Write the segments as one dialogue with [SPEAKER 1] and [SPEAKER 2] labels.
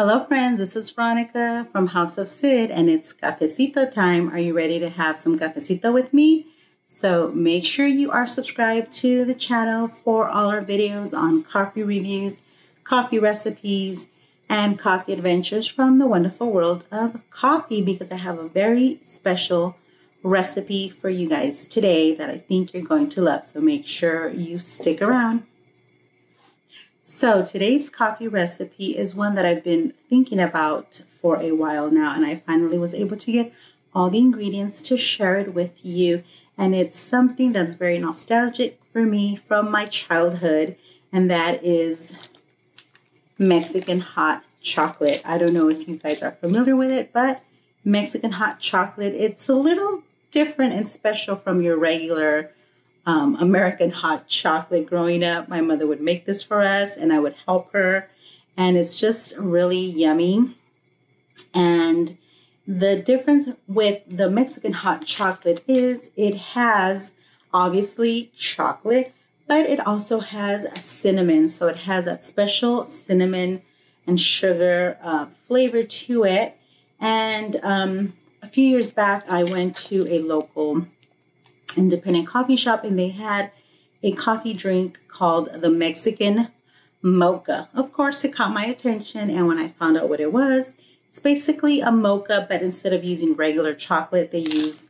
[SPEAKER 1] Hello friends, this is Veronica from House of Cid and it's cafecito time. Are you ready to have some cafecito with me? So make sure you are subscribed to the channel for all our videos on coffee reviews, coffee recipes, and coffee adventures from the wonderful world of coffee, because I have a very special recipe for you guys today that I think you're going to love. So make sure you stick around. So today's coffee recipe is one that I've been thinking about for a while now, and I finally was able to get all the ingredients to share it with you. And it's something that's very nostalgic for me from my childhood, and that is Mexican hot chocolate. I don't know if you guys are familiar with it, but Mexican hot chocolate, it's a little different and special from your regular American hot chocolate. Growing up, my mother would make this for us and I would help her, and it's just really yummy. And the difference with the Mexican hot chocolate is it has obviously chocolate, but it also has cinnamon. So it has that special cinnamon and sugar flavor to it. And a few years back, I went to a local independent coffee shop and they had a coffee drink called the Mexican Mocha. Of course, it caught my attention, and when I found out what it was, it's basically a mocha, but instead of using regular chocolate, they use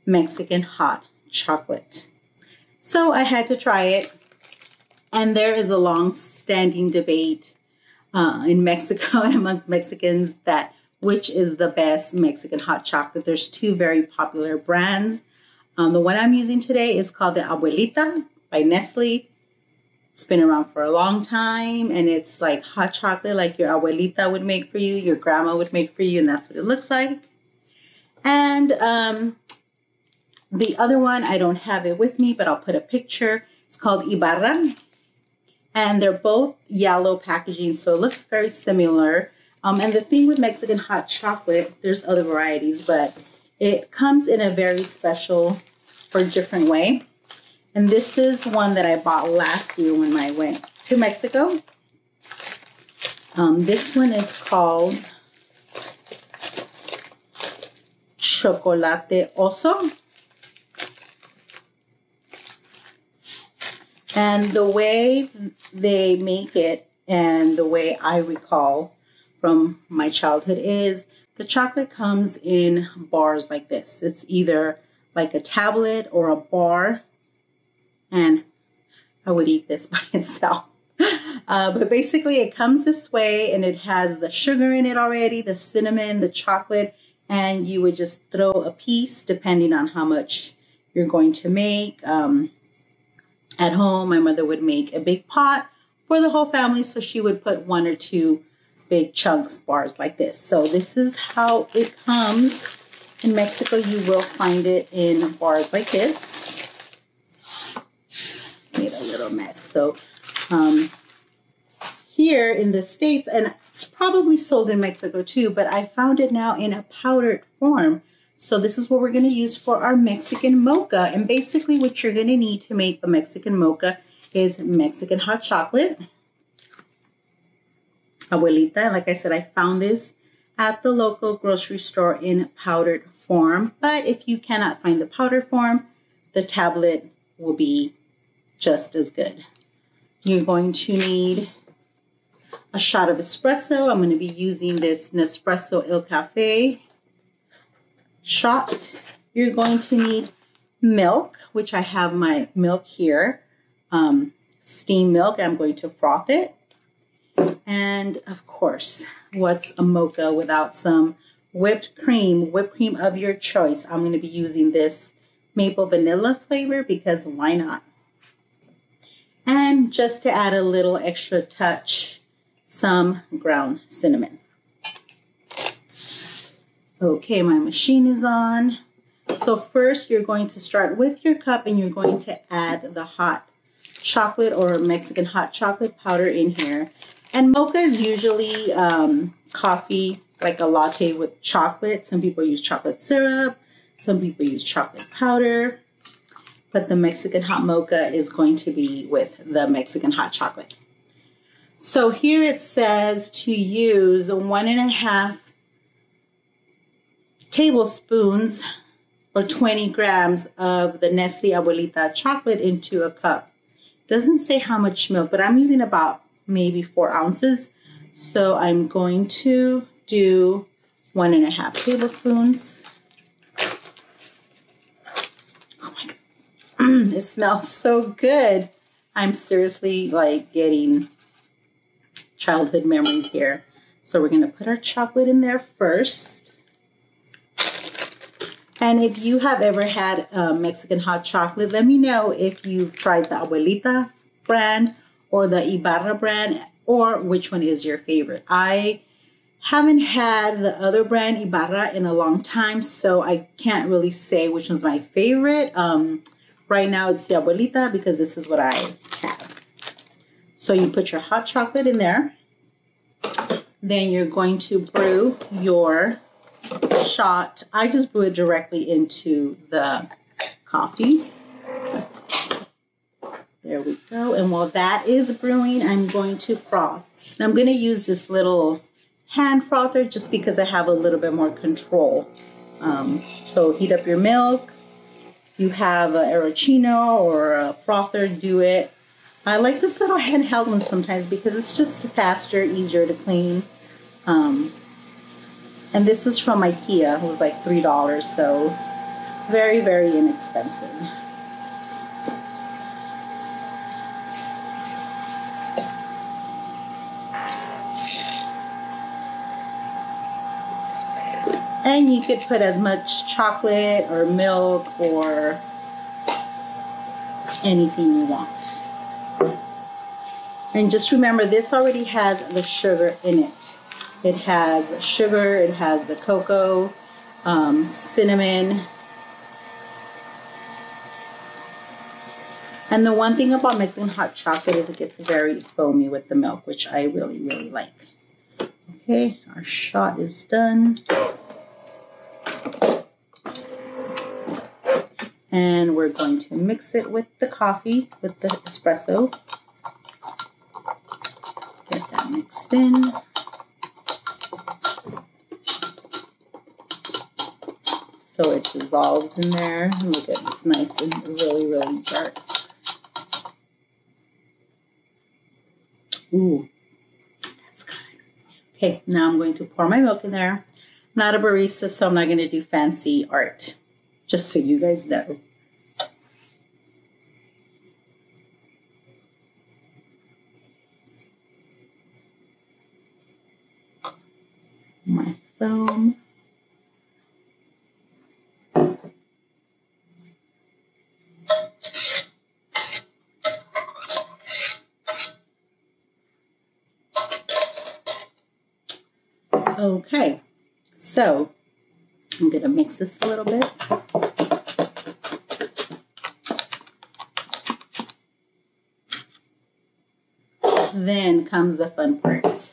[SPEAKER 1] Mexican hot chocolate. So I had to try it, and there is a long-standing debate in Mexico and amongst Mexicans that which is the best Mexican hot chocolate. There's two very popular brands. The one I'm using today is called the Abuelita by Nestle. It's been around for a long time, and it's like hot chocolate like your abuelita would make for you, your grandma would make for you, and that's what it looks like. And the other one, I don't have it with me, but I'll put a picture. It's called Ibarra, and they're both yellow packaging, so it looks very similar. And the thing with Mexican hot chocolate, there's other varieties, but it comes in a very special or different way. And this is one that I bought last year when I went to Mexico. This one is called Chocolate Oso. And the way they make it, and the way I recall from my childhood, is the chocolate comes in bars like this. It's either like a tablet or a bar, and I would eat this by itself. But basically it comes this way, and it has the sugar in it already, the cinnamon, the chocolate, and you would just throw a piece depending on how much you're going to make. At home, my mother would make a big pot for the whole family, so she would put 1 or 2 big chunks bars like this. So this is how it comes. In Mexico, you will find it in bars like this. Made a little mess. So here in the States, and it's probably sold in Mexico too, but I found it now in a powdered form. So this is what we're going to use for our Mexican mocha. And basically what you're going to need to make a Mexican mocha is Mexican hot chocolate, Abuelita. Like I said, I found this at the local grocery store in powdered form. But if you cannot find the powdered form, the tablet will be just as good. You're going to need a shot of espresso. I'm going to be using this Nespresso El Cafe shot. You're going to need milk, which I have my milk here, steamed milk. I'm going to froth it. And of course, what's a mocha without some whipped cream of your choice? I'm going to be using this maple vanilla flavor because why not? And just to add a little extra touch, some ground cinnamon. Okay, my machine is on. So first you're going to start with your cup and you're going to add the hot chocolate or Mexican hot chocolate powder in here. And mocha is usually coffee, like a latte with chocolate. Some people use chocolate syrup. Some people use chocolate powder. But the Mexican hot mocha is going to be with the Mexican hot chocolate. So here it says to use 1.5 tablespoons or 20 grams of the Nestle Abuelita chocolate into a cup. Doesn't say how much milk, but I'm using about maybe 4 ounces. So I'm going to do 1.5 tablespoons. Oh my God. It smells so good. I'm seriously like getting childhood memories here. So we're going to put our chocolate in there first. And if you have ever had Mexican hot chocolate, let me know if you've tried the Abuelita brand or the Ibarra brand, or which one is your favorite. I haven't had the other brand, Ibarra, in a long time, so I can't really say which one's my favorite. Right now it's the Abuelita because this is what I have. So you put your hot chocolate in there. Then you're going to brew your shot. I just brew it directly into the coffee. There we go. And while that is brewing, I'm going to froth. And I'm going to use this little hand frother just because I have a little bit more control. So heat up your milk. You have an Arancino or a frother, do it. I like this little handheld one sometimes because it's just faster, easier to clean. And this is from IKEA. It was like $3, so very, very inexpensive. And you could put as much chocolate or milk or anything you want. And just remember, this already has the sugar in it. It has sugar, it has the cocoa, cinnamon. And the one thing about Mexican hot chocolate is it gets very foamy with the milk, which I really, really like. Okay, our shot is done. And we're going to mix it with the coffee, with the espresso. Get that mixed in. So it dissolves in there. Look at this, nice and really, really dark. Ooh, that's good. Okay, now I'm going to pour my milk in there. Not a barista, so I'm not going to do fancy art. Just so you guys know. My foam. Okay, so I'm going to mix this a little bit. Then comes the fun part.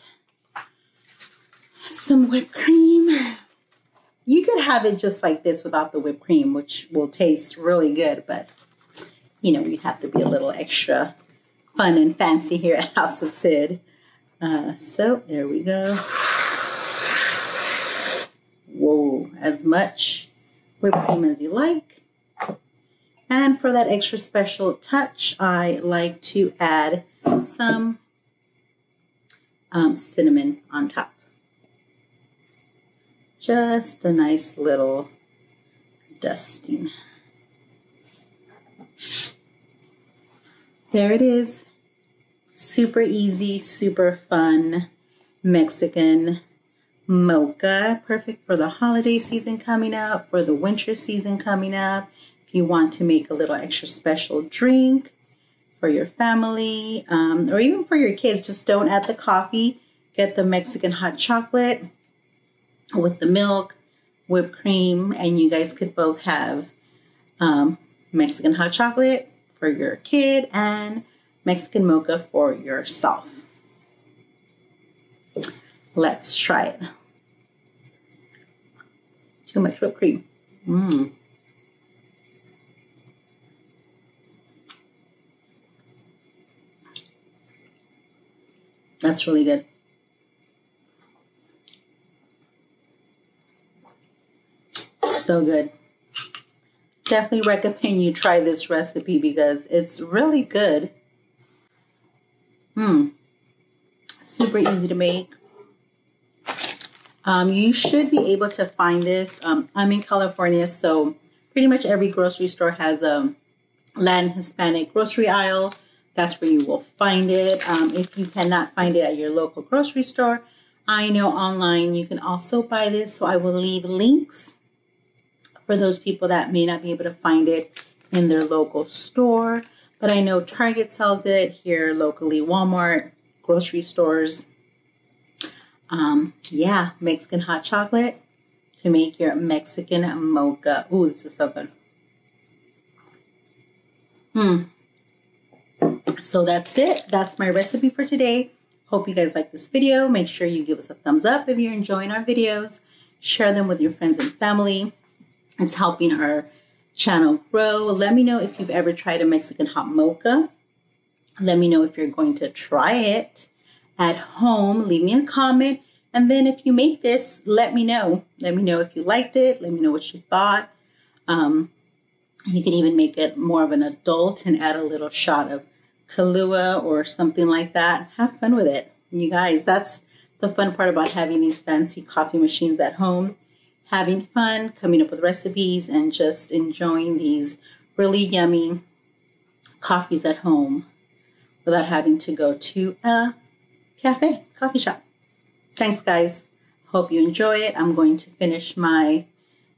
[SPEAKER 1] Some whipped cream. You could have it just like this without the whipped cream, which will taste really good, but you know, we have to be a little extra fun and fancy here at House of Cid. So there we go. Whoa, as much whipped cream as you like. And for that extra special touch, I like to add some cinnamon on top. Just a nice little dusting. There it is. Super easy, super fun Mexican mocha. Perfect for the holiday season coming up, for the winter season coming up. If you want to make a little extra special drink for your family, or even for your kids, just don't add the coffee. Get the Mexican hot chocolate with the milk, whipped cream, and you guys could both have Mexican hot chocolate for your kid and Mexican mocha for yourself. Let's try it. Too much whipped cream. That's really good. So good. Definitely recommend you try this recipe because it's really good. Super easy to make. You should be able to find this. I'm in California, so pretty much every grocery store has a Latin Hispanic grocery aisle. That's where you will find it. If you cannot find it at your local grocery store, I know online you can also buy this. So I will leave links for those people that may not be able to find it in their local store. But I know Target sells it here locally, Walmart, grocery stores. Yeah, Mexican hot chocolate to make your Mexican mocha. Ooh, this is so good. So that's it. That's my recipe for today. Hope you guys like this video. Make sure you give us a thumbs up if you're enjoying our videos. Share them with your friends and family. It's helping our channel grow. Let me know if you've ever tried a Mexican hot mocha. Let me know if you're going to try it at home. Leave me a comment. And then if you make this, let me know. Let me know if you liked it. Let me know what you thought. You can even make it more of an adult and add a little shot of Kahlua or something like that. Have fun with it. You guys, that's the fun part about having these fancy coffee machines at home. Having fun, coming up with recipes, and just enjoying these really yummy coffees at home without having to go to a coffee shop. Thanks, guys. Hope you enjoy it. I'm going to finish my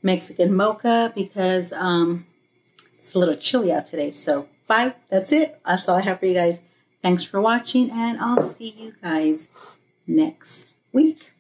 [SPEAKER 1] Mexican mocha because it's a little chilly out today. So bye. That's it. That's all I have for you guys. Thanks for watching, and I'll see you guys next week.